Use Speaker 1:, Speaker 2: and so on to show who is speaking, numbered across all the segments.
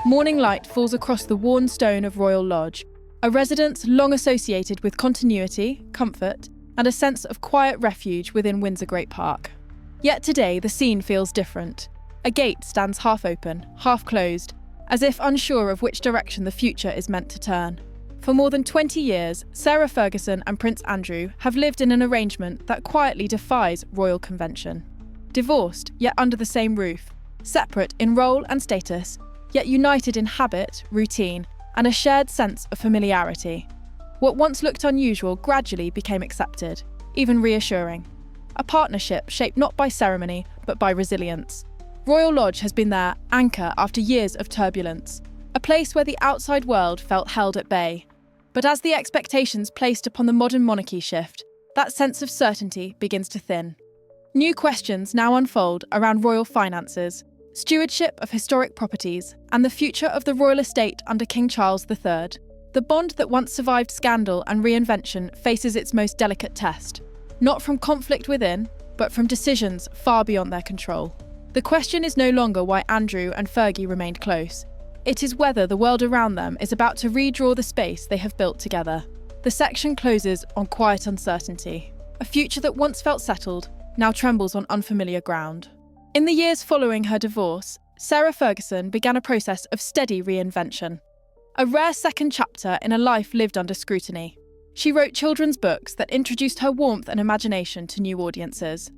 Speaker 1: Morning light falls across the worn stone of Royal Lodge, a residence long associated with continuity, comfort, and a sense of quiet refuge within Windsor Great Park. Yet today, the scene feels different. A gate stands half open, half closed, as if unsure of which direction the future is meant to turn. For more than 20 years, Sarah Ferguson and Prince Andrew have lived in an arrangement that quietly defies royal convention. Divorced, yet under the same roof, separate in role and status, yet united in habit, routine, and a shared sense of familiarity. What once looked unusual gradually became accepted, even reassuring. A partnership shaped not by ceremony, but by resilience. Royal Lodge has been their anchor after years of turbulence, a place where the outside world felt held at bay. But as the expectations placed upon the modern monarchy shift, that sense of certainty begins to thin. New questions now unfold around royal finances, stewardship of historic properties, and the future of the royal estate under King Charles III. The bond that once survived scandal and reinvention faces its most delicate test, not from conflict within, but from decisions far beyond their control. The question is no longer why Andrew and Fergie remained close. It is whether the world around them is about to redraw the space they have built together. The section closes on quiet uncertainty. A future that once felt settled now trembles on unfamiliar ground. In the years following her divorce, Sarah Ferguson began a process of steady reinvention, a rare second chapter in a life lived under scrutiny. She wrote children's books that introduced her warmth and imagination to new audiences.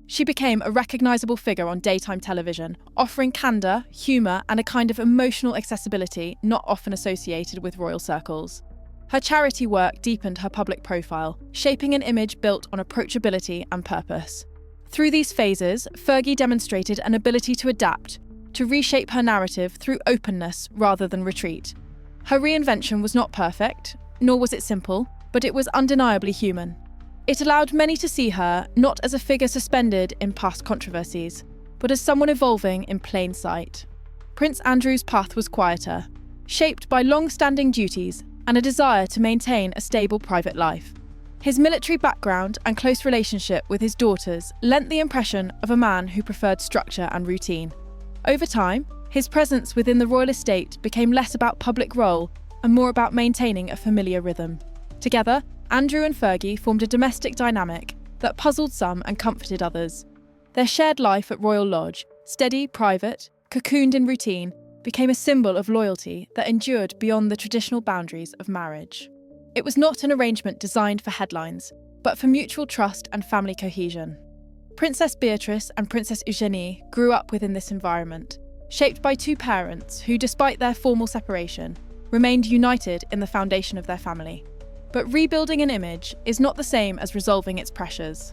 Speaker 1: She became a recognisable figure on daytime television, offering candour, humour, and a kind of emotional accessibility not often associated with royal circles. Her charity work deepened her public profile, shaping an image built on approachability and purpose. Through these phases, Fergie demonstrated an ability to adapt, to reshape her narrative through openness rather than retreat. Her reinvention was not perfect, nor was it simple, but it was undeniably human. It allowed many to see her not as a figure suspended in past controversies, but as someone evolving in plain sight. Prince Andrew's path was quieter, shaped by long-standing duties and a desire to maintain a stable private life. His military background and close relationship with his daughters lent the impression of a man who preferred structure and routine. Over time, his presence within the royal estate became less about public role and more about maintaining a familiar rhythm. Together, Andrew and Fergie formed a domestic dynamic that puzzled some and comforted others. Their shared life at Royal Lodge, steady, private, cocooned in routine, became a symbol of loyalty that endured beyond the traditional boundaries of marriage. It was not an arrangement designed for headlines, but for mutual trust and family cohesion. Princess Beatrice and Princess Eugenie grew up within this environment, shaped by two parents who, despite their formal separation, remained united in the foundation of their family. But rebuilding an image is not the same as resolving its pressures.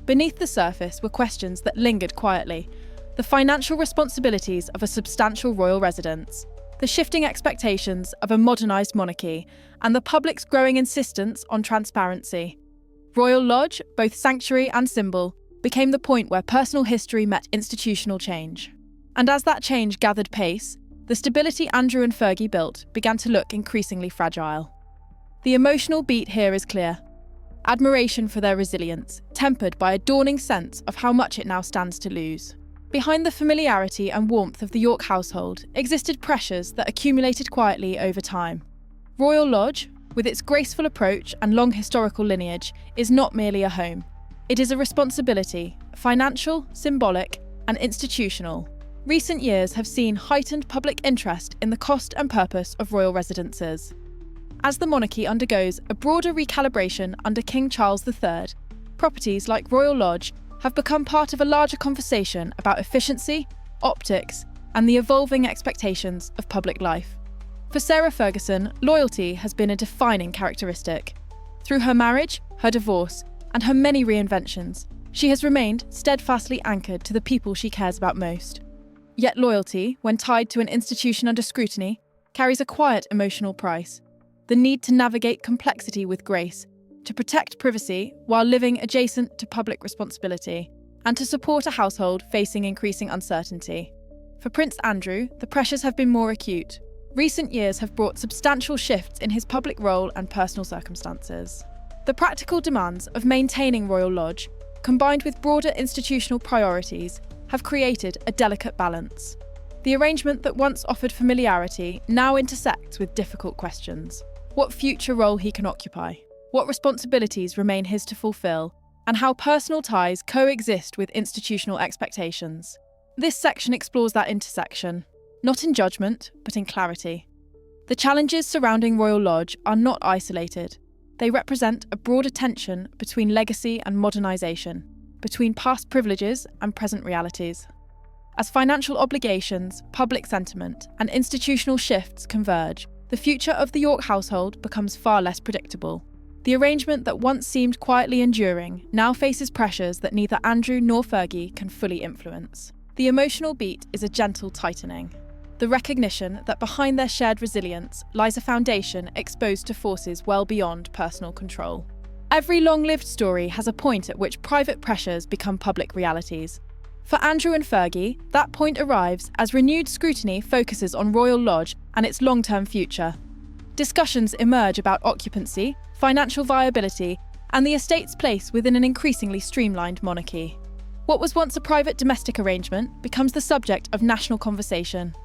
Speaker 1: Beneath the surface were questions that lingered quietly: the financial responsibilities of a substantial royal residence, the shifting expectations of a modernised monarchy, and the public's growing insistence on transparency. Royal Lodge, both sanctuary and symbol, became the point where personal history met institutional change. And as that change gathered pace, the stability Andrew and Fergie built began to look increasingly fragile. The emotional beat here is clear. Admiration for their resilience, tempered by a dawning sense of how much it now stands to lose. Behind the familiarity and warmth of the York household existed pressures that accumulated quietly over time. Royal Lodge, with its graceful approach and long historical lineage, is not merely a home. It is a responsibility, financial, symbolic, and institutional. Recent years have seen heightened public interest in the cost and purpose of royal residences. As the monarchy undergoes a broader recalibration under King Charles III, properties like Royal Lodge have become part of a larger conversation about efficiency, optics, and the evolving expectations of public life. For Sarah Ferguson, loyalty has been a defining characteristic. Through her marriage, her divorce, and her many reinventions, she has remained steadfastly anchored to the people she cares about most. Yet loyalty, when tied to an institution under scrutiny, carries a quiet emotional price: the need to navigate complexity with grace, to protect privacy while living adjacent to public responsibility, and to support a household facing increasing uncertainty. For Prince Andrew, the pressures have been more acute. Recent years have brought substantial shifts in his public role and personal circumstances. The practical demands of maintaining Royal Lodge, combined with broader institutional priorities, have created a delicate balance. The arrangement that once offered familiarity now intersects with difficult questions. What future role he can occupy, what responsibilities remain his to fulfill, and how personal ties coexist with institutional expectations. This section explores that intersection, not in judgment, but in clarity. The challenges surrounding Royal Lodge are not isolated. They represent a broader tension between legacy and modernisation, between past privileges and present realities. As financial obligations, public sentiment, and institutional shifts converge, the future of the York household becomes far less predictable. The arrangement that once seemed quietly enduring now faces pressures that neither Andrew nor Fergie can fully influence. The emotional beat is a gentle tightening. The recognition that behind their shared resilience lies a foundation exposed to forces well beyond personal control. Every long-lived story has a point at which private pressures become public realities. For Andrew and Fergie, that point arrives as renewed scrutiny focuses on Royal Lodge and its long-term future. Discussions emerge about occupancy, financial viability, and the estate's place within an increasingly streamlined monarchy. What was once a private domestic arrangement becomes the subject of national conversation.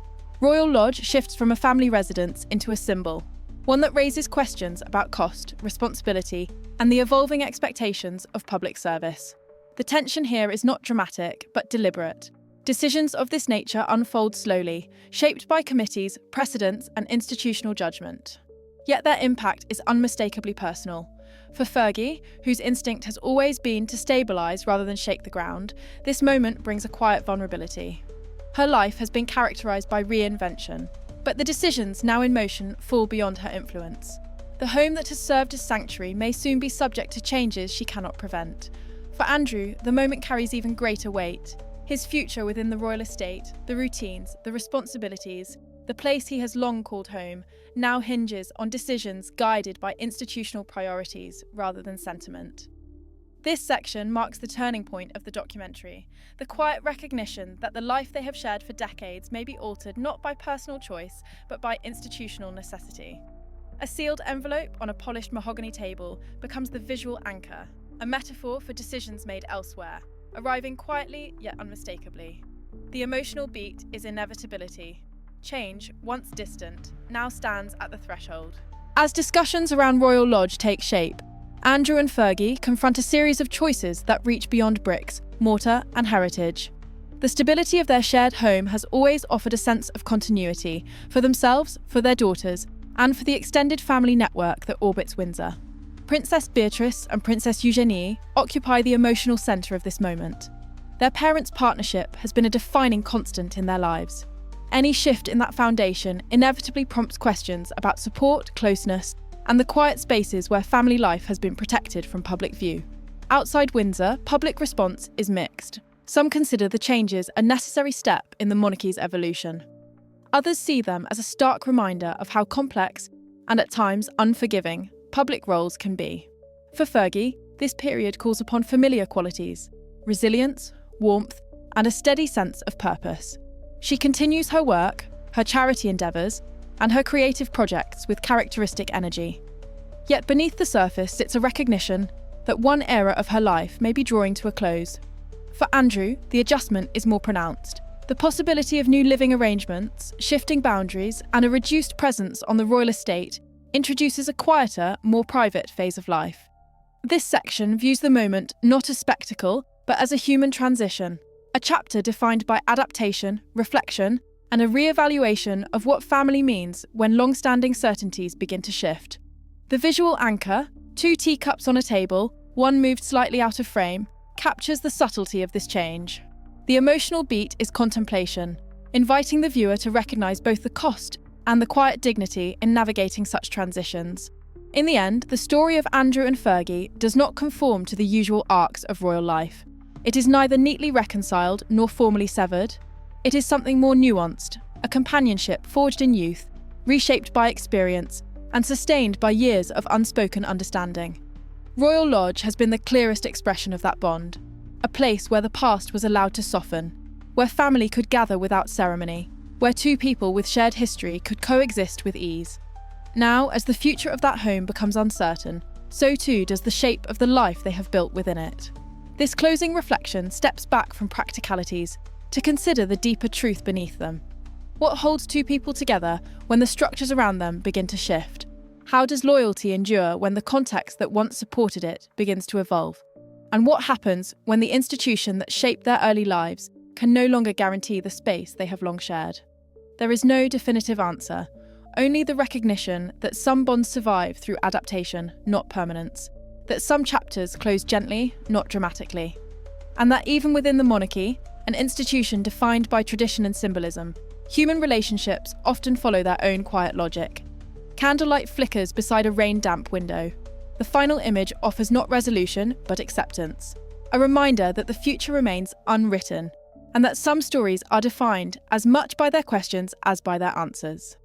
Speaker 1: Royal Lodge shifts from a family residence into a symbol, one that raises questions about cost, responsibility, and the evolving expectations of public service. The tension here is not dramatic, but deliberate. Decisions of this nature unfold slowly, shaped by committees, precedents, and institutional judgment. Yet their impact is unmistakably personal. For Fergie, whose instinct has always been to stabilise rather than shake the ground, this moment brings a quiet vulnerability. Her life has been characterised by reinvention, but the decisions now in motion fall beyond her influence. The home that has served as sanctuary may soon be subject to changes she cannot prevent. For Andrew, the moment carries even greater weight. His future within the royal estate, the routines, the responsibilities, the place he has long called home, now hinges on decisions guided by institutional priorities rather than sentiment. This section marks the turning point of the documentary, the quiet recognition that the life they have shared for decades may be altered not by personal choice, but by institutional necessity. A sealed envelope on a polished mahogany table becomes the visual anchor, a metaphor for decisions made elsewhere, arriving quietly yet unmistakably. The emotional beat is inevitability. Change, once distant, now stands at the threshold. As discussions around Royal Lodge take shape, Andrew and Fergie confront a series of choices that reach beyond bricks, mortar, and heritage. The stability of their shared home has always offered a sense of continuity for themselves, for their daughters, and for the extended family network that orbits Windsor. Princess Beatrice and Princess Eugenie occupy the emotional centre of this moment. Their parents' partnership has been a defining constant in their lives. Any shift in that foundation inevitably prompts questions about support, closeness, and the quiet spaces where family life has been protected from public view. Outside Windsor, public response is mixed. Some consider the changes a necessary step in the monarchy's evolution. Others see them as a stark reminder of how complex, and at times unforgiving, public roles can be. For Fergie, this period calls upon familiar qualities: resilience, warmth, and a steady sense of purpose. She continues her work, her charity endeavours, and her creative projects with characteristic energy. Yet beneath the surface sits a recognition that one era of her life may be drawing to a close. For Andrew, the adjustment is more pronounced. The possibility of new living arrangements, shifting boundaries, and a reduced presence on the royal estate introduces a quieter, more private phase of life. This section views the moment not as spectacle, but as a human transition, a chapter defined by adaptation, reflection, and a re-evaluation of what family means when long-standing certainties begin to shift. The visual anchor, 2 teacups on a table, one moved slightly out of frame, captures the subtlety of this change. The emotional beat is contemplation, inviting the viewer to recognise both the cost and the quiet dignity in navigating such transitions. In the end, the story of Andrew and Fergie does not conform to the usual arcs of royal life. It is neither neatly reconciled nor formally severed. It is something more nuanced, a companionship forged in youth, reshaped by experience, and sustained by years of unspoken understanding. Royal Lodge has been the clearest expression of that bond, a place where the past was allowed to soften, where family could gather without ceremony, where 2 people with shared history could coexist with ease. Now, as the future of that home becomes uncertain, so too does the shape of the life they have built within it. This closing reflection steps back from practicalities to consider the deeper truth beneath them. What holds two people together when the structures around them begin to shift? How does loyalty endure when the context that once supported it begins to evolve? And what happens when the institution that shaped their early lives can no longer guarantee the space they have long shared? There is no definitive answer, only the recognition that some bonds survive through adaptation, not permanence, that some chapters close gently, not dramatically, and that even within the monarchy, an institution defined by tradition and symbolism, human relationships often follow their own quiet logic. Candlelight flickers beside a rain-damp window. The final image offers not resolution, but acceptance, a reminder that the future remains unwritten, and that some stories are defined as much by their questions as by their answers.